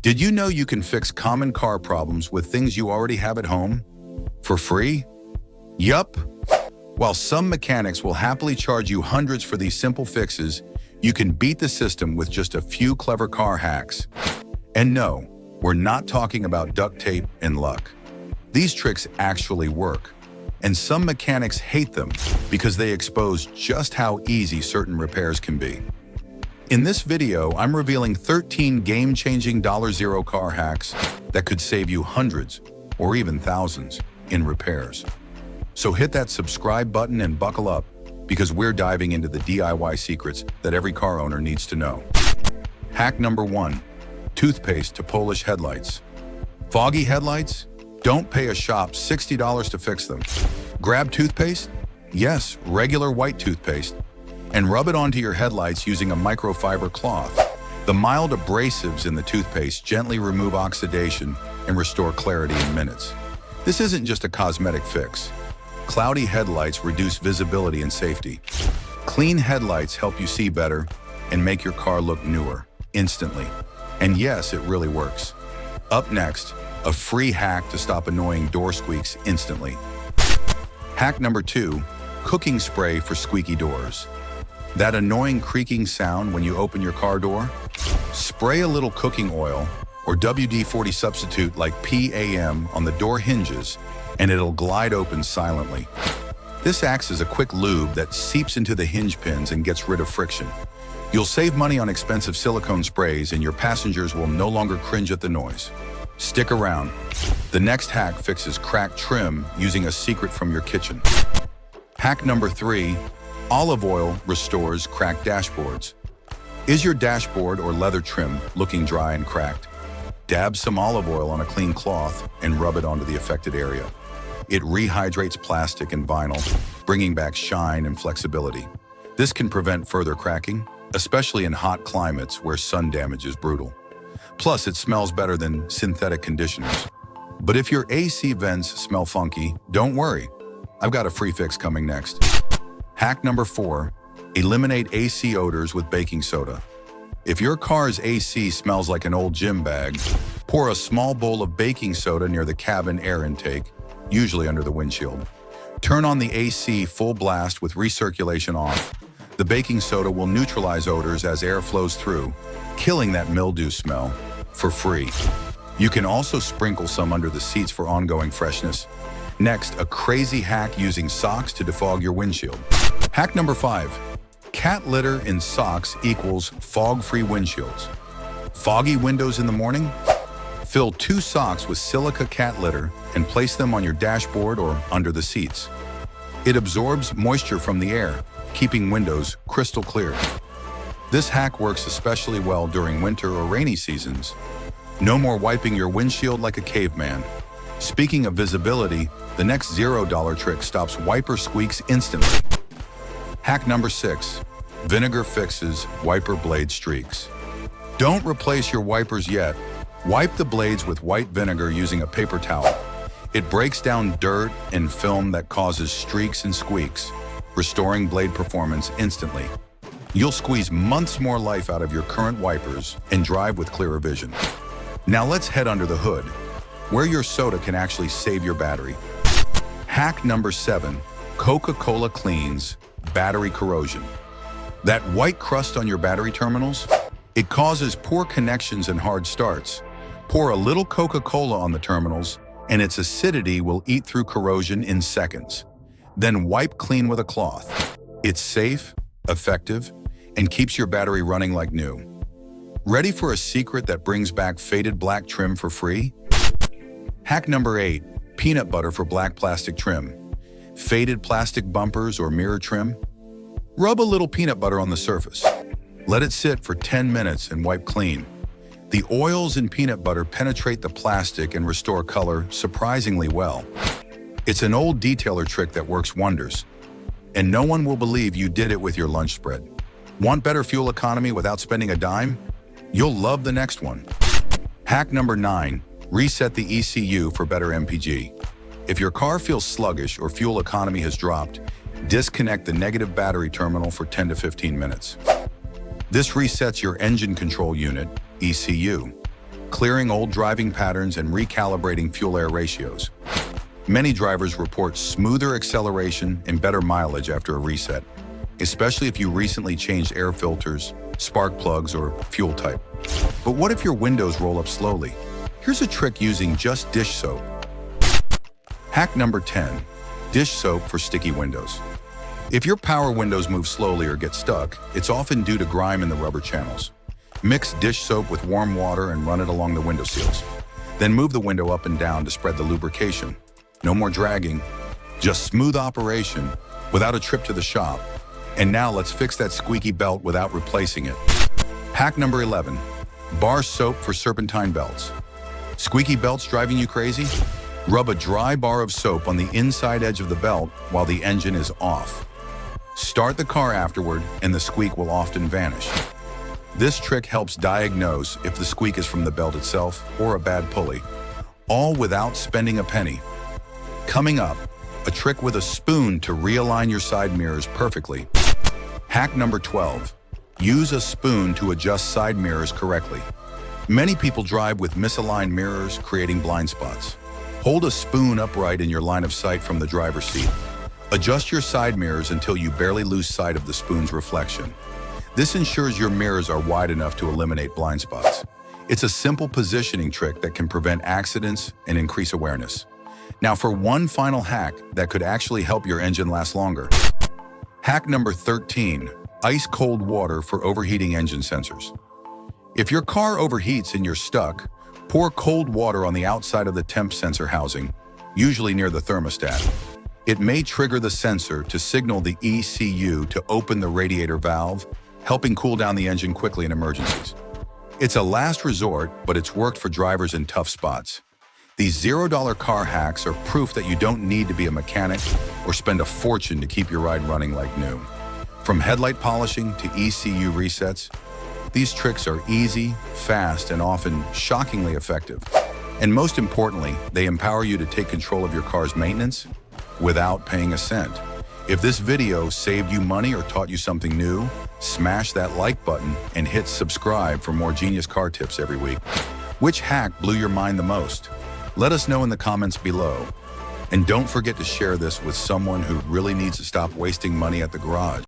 Did you know you can fix common car problems with things you already have at home? For free? Yup. While some mechanics will happily charge you hundreds for these simple fixes, you can beat the system with just a few clever car hacks. And no, we're not talking about duct tape and luck. These tricks actually work, and some mechanics hate them because they expose just how easy certain repairs can be. In this video, I'm revealing 13 game-changing $0 car hacks that could save you hundreds or even thousands in repairs. So hit that subscribe button and buckle up, because we're diving into the DIY secrets that every car owner needs to know. Hack number 1, toothpaste to polish headlights. Foggy headlights? Don't pay a shop $60 to fix them. Grab toothpaste? Yes, regular white toothpaste, and rub it onto your headlights using a microfiber cloth. The mild abrasives in the toothpaste gently remove oxidation and restore clarity in minutes. This isn't just a cosmetic fix. Cloudy headlights reduce visibility and safety. Clean headlights help you see better and make your car look newer instantly. And yes, it really works. Up next, a free hack to stop annoying door squeaks instantly. Hack number 2, cooking spray for squeaky doors. That annoying creaking sound when you open your car door? Spray a little cooking oil or WD-40 substitute like PAM on the door hinges, and it'll glide open silently. This acts as a quick lube that seeps into the hinge pins and gets rid of friction. You'll save money on expensive silicone sprays, and your passengers will no longer cringe at the noise. Stick around. The next hack fixes cracked trim using a secret from your kitchen. Hack number 3, olive oil restores cracked dashboards. Is your dashboard or leather trim looking dry and cracked? Dab some olive oil on a clean cloth and rub it onto the affected area. It rehydrates plastic and vinyl, bringing back shine and flexibility. This can prevent further cracking, especially in hot climates where sun damage is brutal. Plus, it smells better than synthetic conditioners. But if your AC vents smell funky, don't worry. I've got a free fix coming next. Hack number 4, eliminate AC odors with baking soda. If your car's AC smells like an old gym bag, pour a small bowl of baking soda near the cabin air intake, usually under the windshield. Turn on the AC full blast with recirculation off. The baking soda will neutralize odors as air flows through, killing that mildew smell for free. You can also sprinkle some under the seats for ongoing freshness. Next, a crazy hack using socks to defog your windshield. Hack number 5, cat litter in socks equals fog-free windshields. Foggy windows in the morning? Fill 2 socks with silica cat litter and place them on your dashboard or under the seats. It absorbs moisture from the air, keeping windows crystal clear. This hack works especially well during winter or rainy seasons. No more wiping your windshield like a caveman. Speaking of visibility, the next $0 trick stops wiper squeaks instantly. Hack number 6, vinegar fixes wiper blade streaks. Don't replace your wipers yet. Wipe the blades with white vinegar using a paper towel. It breaks down dirt and film that causes streaks and squeaks, restoring blade performance instantly. You'll squeeze months more life out of your current wipers and drive with clearer vision. Now let's head under the hood, where your soda can actually save your battery. Hack number 7, CocaCola cleans battery corrosion. That white crust on your battery terminals? It causes poor connections and hard starts. Pour a little Coca-Cola on the terminals, and its acidity will eat through corrosion in seconds. Then wipe clean with a cloth. It's safe, effective, and keeps your battery running like new. Ready for a secret that brings back faded black trim for free? Hack number 8, peanut butter for black plastic trim. Faded plastic bumpers or mirror trim? Rub a little peanut butter on the surface. Let it sit for 10 minutes and wipe clean. The oils in peanut butter penetrate the plastic and restore color surprisingly well. It's an old detailer trick that works wonders, and no one will believe you did it with your lunch spread. Want better fuel economy without spending a dime? You'll love the next one. Hack number 9, reset the ECU for better MPG. If your car feels sluggish or fuel economy has dropped, disconnect the negative battery terminal for 10 to 15 minutes. This resets your engine control unit, ECU. clearing old driving patterns and recalibrating fuel-air ratios. Many drivers report smoother acceleration and better mileage after a reset, especially if you recently changed air filters, spark plugs, or fuel type. But what if your windows roll up slowly? Here's a trick using just dish soap. Hack number 10, dish soap for sticky windows. If your power windows move slowly or get stuck, it's often due to grime in the rubber channels. Mix dish soap with warm water and run it along the window seals. Then move the window up and down to spread the lubrication. No more dragging, just smooth operation without a trip to the shop. And now let's fix that squeaky belt without replacing it. Hack number 11, bar soap for serpentine belts. Squeaky belts driving you crazy? Rub a dry bar of soap on the inside edge of the belt while the engine is off. Start the car afterward and the squeak will often vanish. This trick helps diagnose if the squeak is from the belt itself or a bad pulley, all without spending a penny. Coming up, a trick with a spoon to realign your side mirrors perfectly. Hack number 12, use a spoon to adjust side mirrors correctly. Many people drive with misaligned mirrors, creating blind spots. Hold a spoon upright in your line of sight from the driver's seat. Adjust your side mirrors until you barely lose sight of the spoon's reflection. This ensures your mirrors are wide enough to eliminate blind spots. It's a simple positioning trick that can prevent accidents and increase awareness. Now for one final hack that could actually help your engine last longer. Hack number 13, ice cold water for overheating engine sensors. If your car overheats and you're stuck, pour cold water on the outside of the temp sensor housing, usually near the thermostat. It may trigger the sensor to signal the ECU to open the radiator valve, helping cool down the engine quickly in emergencies. It's a last resort, but it's worked for drivers in tough spots. These $0 car hacks are proof that you don't need to be a mechanic or spend a fortune to keep your ride running like new. From headlight polishing to ECU resets, these tricks are easy, fast, and often shockingly effective. And most importantly, they empower you to take control of your car's maintenance without paying a cent. If this video saved you money or taught you something new, smash that like button and hit subscribe for more genius car tips every week. Which hack blew your mind the most? Let us know in the comments below. And don't forget to share this with someone who really needs to stop wasting money at the garage.